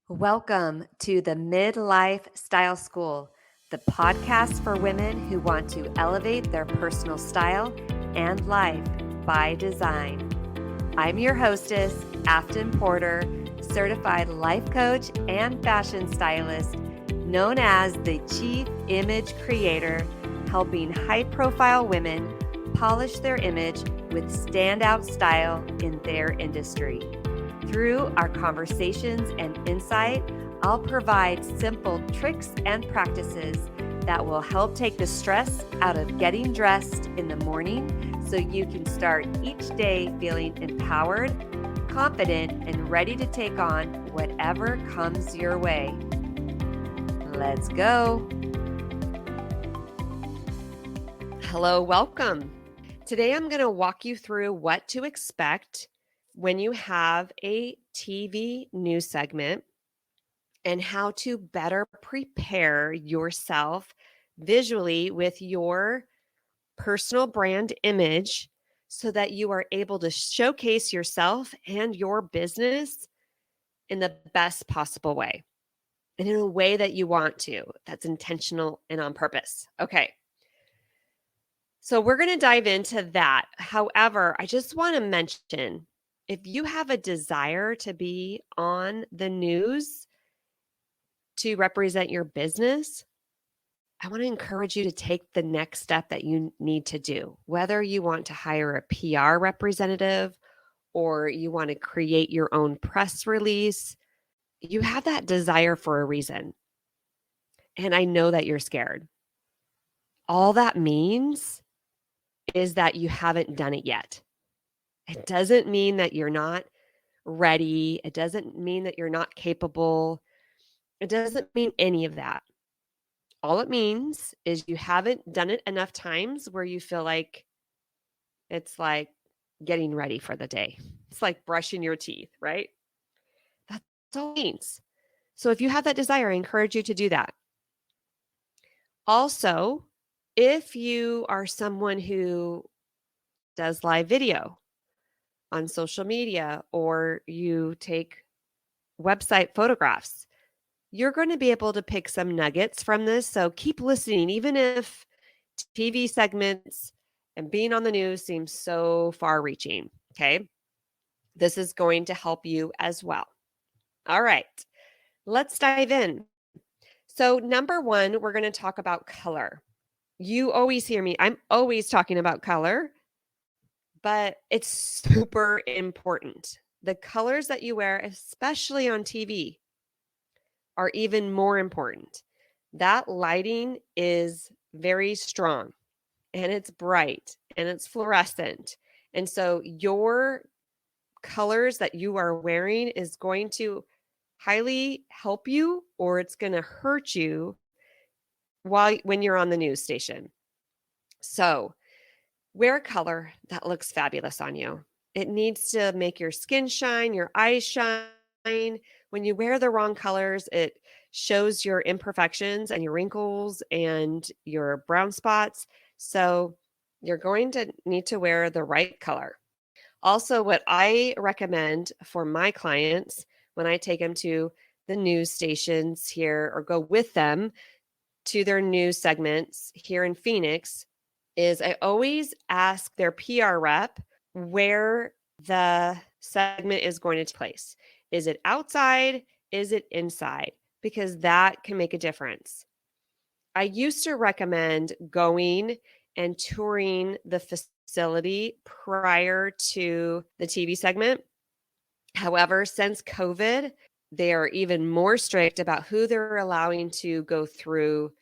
Welcome to the Midlife Style School, the podcast for women who want to elevate their personal style and life by design. I'm your hostess, Afton Porter, certified life coach and fashion stylist, known as the Chief Image Creator, helping high-profile women polish their image with standout style in their industry. Through our conversations and insight, I'll provide simple tricks and practices that will help take the stress out of getting dressed in the morning so you can start each day feeling empowered, confident, and ready to take on whatever comes your way. Let's go. Hello, welcome. Today I'm going to walk you through what to expect when you have a TV news segment and how to better prepare yourself visually with your personal brand image so that you are able to showcase yourself and your business in the best possible way and in a way that you want to, that's intentional and on purpose. Okay. So we're going to dive into that. However, I just want to mention, if you have a desire to be on the news to represent your business, I want to encourage you to take the next step that you need to do. Whether you want to hire a PR representative or you want to create your own press release, you have that desire for a reason. And I know that you're scared. All that means is that you haven't done it yet. It doesn't mean that you're not ready. It doesn't mean that you're not capable. It doesn't mean any of that. All it means is you haven't done it enough times where you feel like it's like getting ready for the day. It's like brushing your teeth, right? That's all it means. So if you have that desire, I encourage you to do that. Also, if you are someone who does live video on social media or you take website photographs, you're going to be able to pick some nuggets from this. So keep listening, even if TV segments and being on the news seems so far reaching. Okay. This is going to help you as well. All right. Let's dive in. So, number one, we're going to talk about color. You always hear me. I'm always talking about color, but it's super important. The colors that you wear, especially on TV, are even more important. That lighting is very strong and it's bright and it's fluorescent. And so your colors that you are wearing is going to highly help you or it's going to hurt you when you're on the news station. So wear a color that looks fabulous on you. It needs to make your skin shine, your eyes shine. When you wear the wrong colors, it shows your imperfections and your wrinkles and your brown spots. So you're going to need to wear the right color. Also, what I recommend for my clients when I take them to the news stations here or go with them to their news segments here in Phoenix is I always ask their PR rep where the segment is going to take place. Is it outside? Is it inside? Because that can make a difference. I used to recommend going and touring the facility prior to the TV segment. However, since COVID, they are even more strict about who they're allowing to go through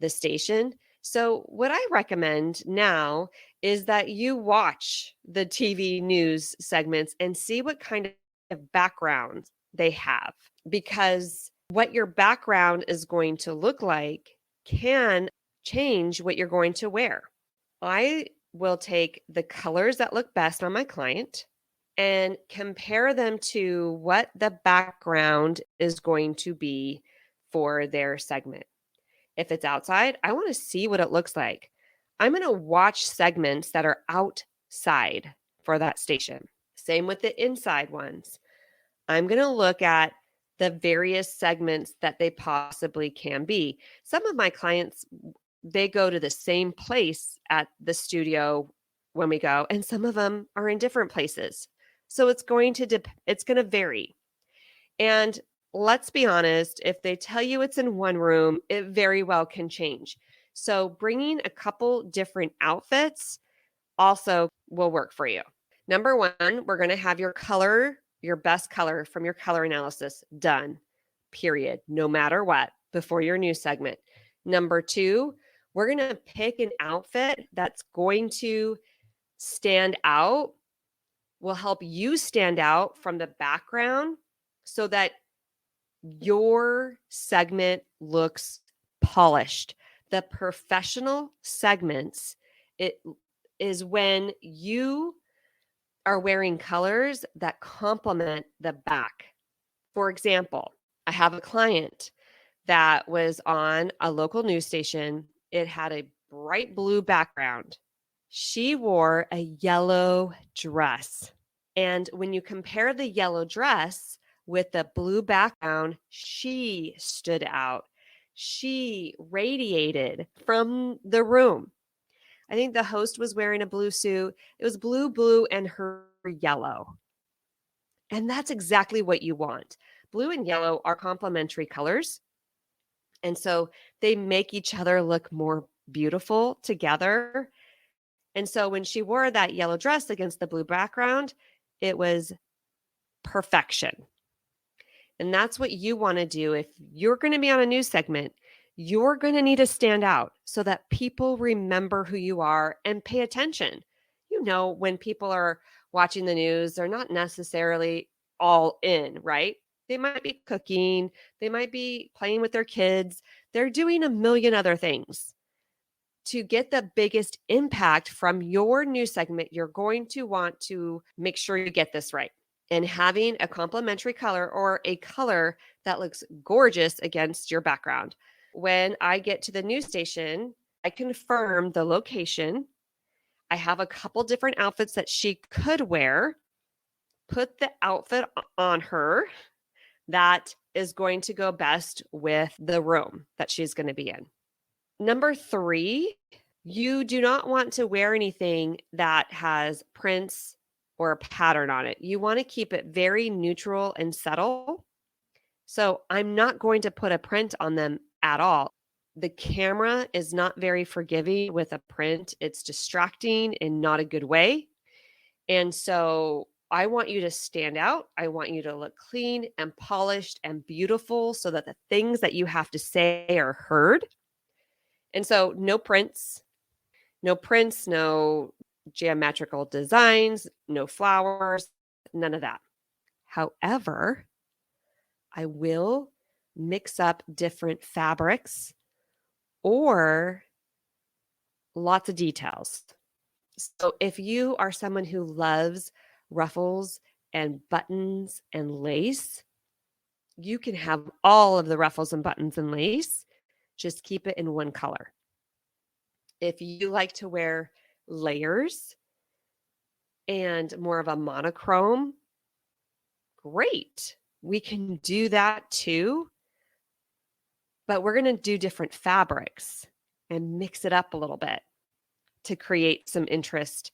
the station. So what I recommend now is that you watch the TV news segments and see what kind of background they have, because what your background is going to look like can change what you're going to wear. I will take the colors that look best on my client and compare them to what the background is going to be for their segment. If it's outside, I want to see what it looks like. I'm going to watch segments that are outside for that station. Same with the inside ones. I'm going to look at the various segments that they possibly can be. Some of my clients, they go to the same place at the studio when we go, and some of them are in different places. So it's going to vary. And let's be honest, if they tell you it's in one room, it very well can change. So bringing a couple different outfits also will work for you. Number one, we're going to have your best color from your color analysis done, period, no matter what, before your news segment. Number two, we're going to pick an outfit that's going to stand out, will help you stand out from the background so that your segment looks polished. The professional segments, it is when you are wearing colors that complement the back. For example, I have a client that was on a local news station. It had a bright blue background. She wore a yellow dress. And when you compare the yellow dress with the blue background, she stood out. She radiated from the room. I think the host was wearing a blue suit. It was blue, and her yellow. And that's exactly what you want. Blue and yellow are complementary colors. And so they make each other look more beautiful together. And so when she wore that yellow dress against the blue background, it was perfection. And that's what you want to do. If you're going to be on a news segment, you're going to need to stand out so that people remember who you are and pay attention. You know, when people are watching the news, they're not necessarily all in, right? They might be cooking, they might be playing with their kids, they're doing a million other things. To get the biggest impact from your news segment, you're going to want to make sure you get this right. And having a complementary color or a color that looks gorgeous against your background. When I get to the news station, I confirm the location. I have a couple different outfits that she could wear, put the outfit on her that is going to go best with the room that she's going to be in. Number three, you do not want to wear anything that has prints or a pattern on it. You want to keep it very neutral and subtle. So I'm not going to put a print on them at all. The camera is not very forgiving with a print. It's distracting in not a good way. And so I want you to stand out. I want you to look clean and polished and beautiful so that the things that you have to say are heard. And so no prints, no geometrical designs, no flowers, none of that. However, I will mix up different fabrics or lots of details. So if you are someone who loves ruffles and buttons and lace, you can have all of the ruffles and buttons and lace. Just keep it in one color. If you like to wear layers and more of a monochrome, great. We can do that too. But we're going to do different fabrics and mix it up a little bit to create some interest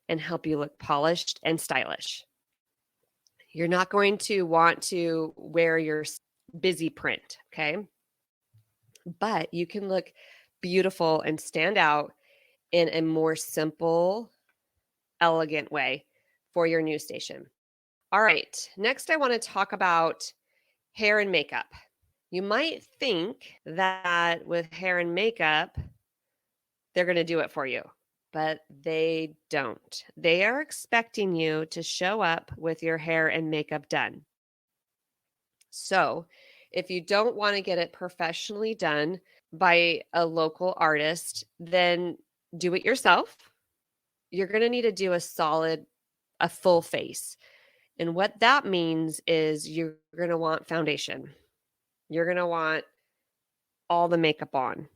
and help you look polished and stylish. You're not going to want to wear your busy print, okay? But you can look beautiful and stand out in a more simple, elegant way for your news station. All right, next I want to talk about hair and makeup. You might think that with hair and makeup, they're going to do it for you, but they don't. They are expecting you to show up with your hair and makeup done. So if you don't want to get it professionally done by a local artist, then do it yourself. You're going to need to do a full face. And what that means is you're going to want foundation. You're going to want all the makeup on.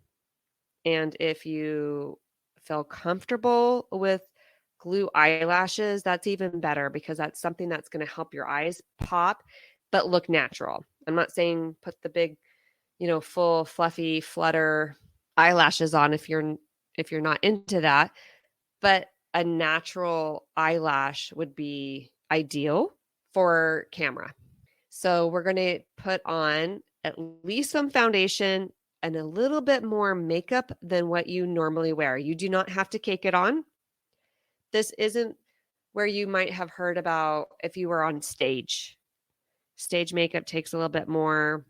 And if you feel comfortable with glue eyelashes, that's even better because that's something that's going to help your eyes pop, but look natural. I'm not saying put the big, full fluffy flutter eyelashes on if you're not into that, but a natural eyelash would be ideal for camera. So we're going to put on at least some foundation and a little bit more makeup than what you normally wear. You do not have to cake it on. This isn't where you might have heard about if you were on stage. Stage makeup takes a little bit more,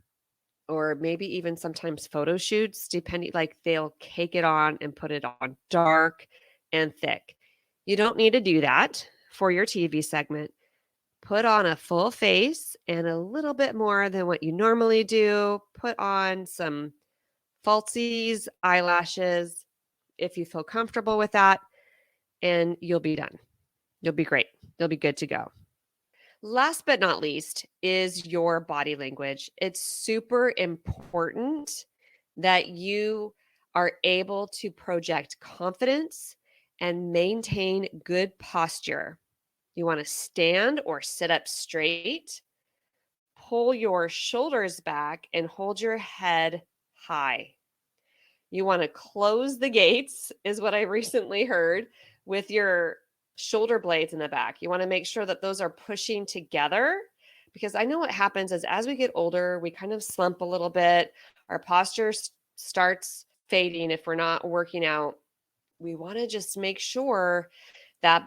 or maybe even sometimes photo shoots, depending, like they'll cake it on and put it on dark and thick. You don't need to do that for your TV segment. Put on a full face and a little bit more than what you normally do. Put on some falsies, eyelashes, if you feel comfortable with that, and you'll be done. You'll be great. You'll be good to go. Last but not least is your body language. It's super important that you are able to project confidence and maintain good posture. You want to stand or sit up straight, pull your shoulders back, and hold your head high. You want to close the gates, is what I recently heard, with your shoulder blades in the back. You want to make sure that those are pushing together, because I know what happens is as we get older, we kind of slump a little bit. Our posture starts fading if we're not working out. We want to just make sure that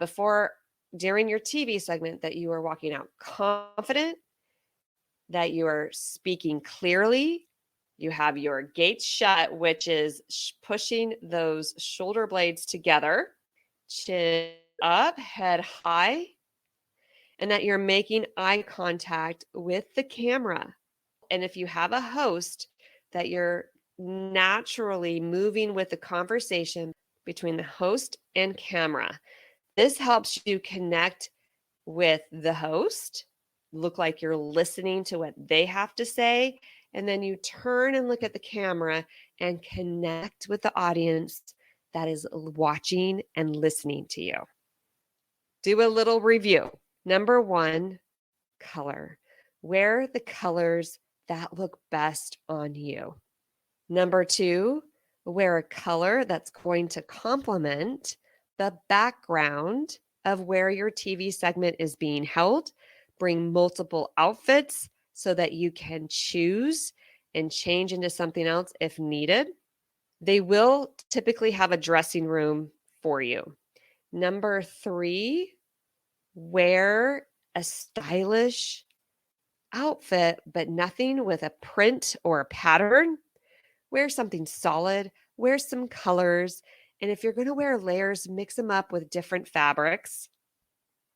during your TV segment, that you are walking out confident, that you are speaking clearly, you have your gates shut, which is pushing those shoulder blades together, chin up, head high, and that you're making eye contact with the camera. And if you have a host, that you're naturally moving with the conversation between the host and camera. This helps you connect with the host, look like you're listening to what they have to say, and then you turn and look at the camera and connect with the audience that is watching and listening to you. Do a little review. Number 1, color. Wear the colors that look best on you. Number 2, wear a color that's going to complement the background of where your TV segment is being held. Bring multiple outfits so that you can choose and change into something else if needed. They will typically have a dressing room for you. Number 3, wear a stylish outfit, but nothing with a print or a pattern. Wear something solid, wear some colors, and if you're going to wear layers, mix them up with different fabrics.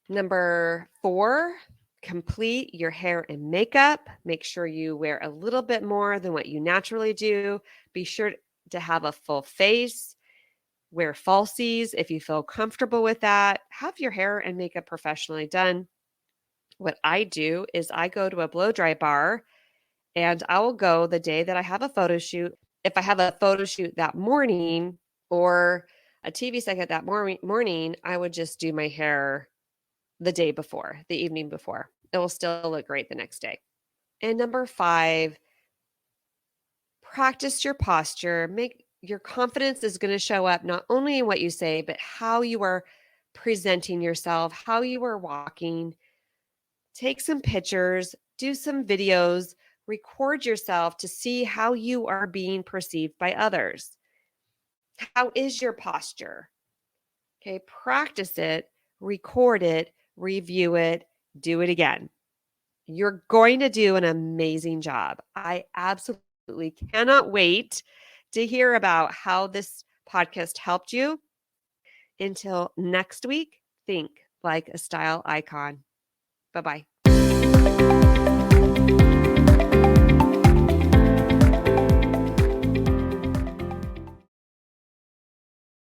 Number 4, complete your hair and makeup. Make sure you wear a little bit more than what you naturally do. Be sure to have a full face. Wear falsies if you feel comfortable with that. Have your hair and makeup professionally done. What I do is I go to a blow dry bar, and I will go the day that I have a photo shoot. If I have a photo shoot that morning or a TV segment that morning, I would just do my hair the day before, the evening before. It will still look great the next day. And number 5, practice your posture. Your confidence is going to show up not only in what you say, but how you are presenting yourself, how you are walking. Take some pictures, do some videos, record yourself to see how you are being perceived by others. How is your posture? Okay, practice it, record it, review it, do it again. You're going to do an amazing job. I absolutely cannot wait to hear about how this podcast helped you. Until next week, think like a style icon. Bye-bye.